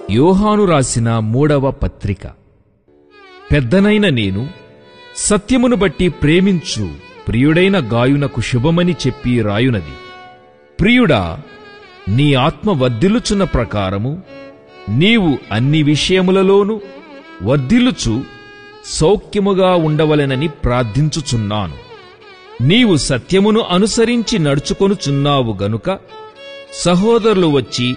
యోహాను రాసిన 3వ పత్రిక. పెద్దనైన నేను సత్యమును బట్టి ప్రేమించు ప్రియుడైన గాయునకు శుభమని చెప్పి రాయునది. ప్రియుడా, నీ ఆత్మ వర్ధిల్లుచున్న ప్రకారము నీవు అన్ని విషయములలోనూ వర్ధిల్లుచు సౌఖ్యముగా ఉండవలెనని ప్రార్థించుచున్నాను. నీవు సత్యమును అనుసరించి నడుచుకొనుచున్నావు గనుక సహోదరులు వచ్చి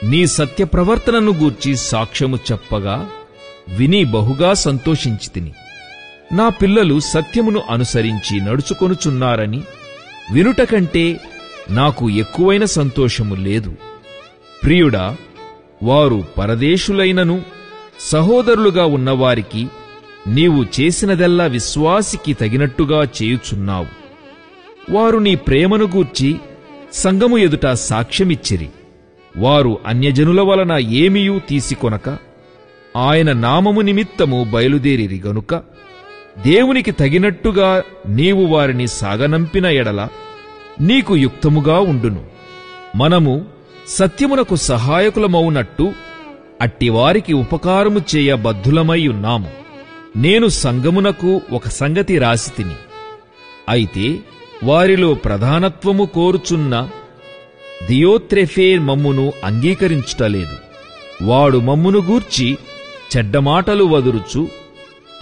నీ సత్య ప్రవర్తనను గూర్చి సాక్ష్యము చెప్పగా విని బహుగా సంతోషించితిని. నా పిల్లలు సత్యమును అనుసరించి నడుచుకొనుచున్నారని వినుట కంటే నాకు ఎక్కువైన సంతోషము లేదు. ప్రియుడా, వారు పరదేశులైనను సహోదరులుగా ఉన్నవారికి నీవు చేసినదెల్లా విశ్వాసికి తగినట్టుగా చేయుచున్నావు. వారు నీ ప్రేమను గూర్చి సంఘము ఎదుట సాక్ష్యమిచ్చిరి. వారు అన్యజనుల వలన ఏమీయూ తీసికొనక ఆయన నామము నిమిత్తము బయలుదేరిరి గనుక దేవునికి తగినట్టుగా నీవు వారిని సాగనంపిన ఎడల నీకు యుక్తముగా ఉండును. మనము సత్యమునకు సహాయకులమవునట్టు అట్టివారికి ఉపకారము చేయ బద్ధులమై ఉన్నాము. నేను సంఘమునకు ఒక సంగతి రాసితిని. అయితే వారిలో ప్రధానత్వము కోరుచున్న దియోత్రెఫే మమ్మును అంగీకరించుటలేదు. వాడు మమ్మును గూర్చి చెడ్డమాటలు వదురుచు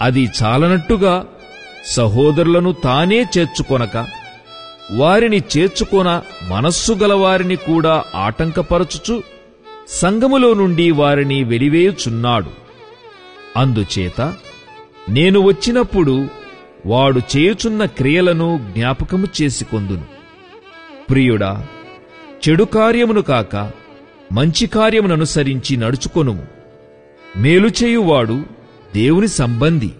అది చాలనట్టుగా సహోదరులను తానే చేర్చుకొనక వారిని చేర్చుకొన మనస్సు గలవారిని కూడా ఆటంకపరచుచు సంఘములో నుండి వారిని వెలివేయుచున్నాడు. అందుచేత నేను వచ్చినప్పుడు వాడు చేయుచున్న క్రియలను జ్ఞాపకము చేసుకొందును. ప్రియుడా, చెడు కార్యమును కాక మంచి కార్యముననుసరించి నడుచుకొనుము. మేలు చేయువాడు దేవుని సంబంధి,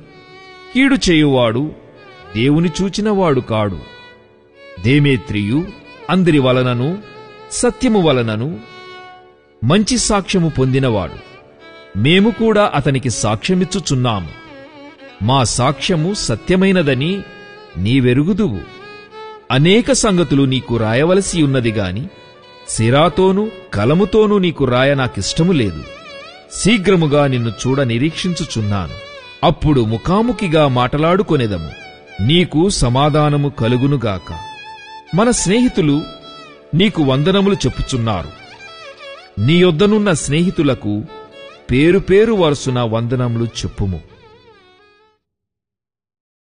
కీడు చేయువాడు దేవుని చూచినవాడు కాడు. దేమేత్రియు అందరి వలనను సత్యము వలనను మంచి సాక్ష్యము పొందినవాడు. మేము కూడా అతనికి సాక్ష్యమిచ్చుచున్నాము. మా సాక్ష్యము సత్యమైనదని నీవెరుగుదువు. అనేక సంగతులు నీకు రాయవలసి ఉన్నది గాని సిరాతోనూ కలముతోనూ నీకు రాయ నాకిష్టము లేదు. శీఘ్రముగా నిన్ను చూడ నిరీక్షించుచున్నాను. అప్పుడు ముఖాముఖిగా మాటలాడుకొనేదము. నీకు సమాధానము కలుగునుగాక. మన స్నేహితులు నీకు వందనములు చెప్పుచున్నారు. నీ యొద్దనున్న స్నేహితులకు పేరు పేరు వరుసన వందనములు చెప్పుము.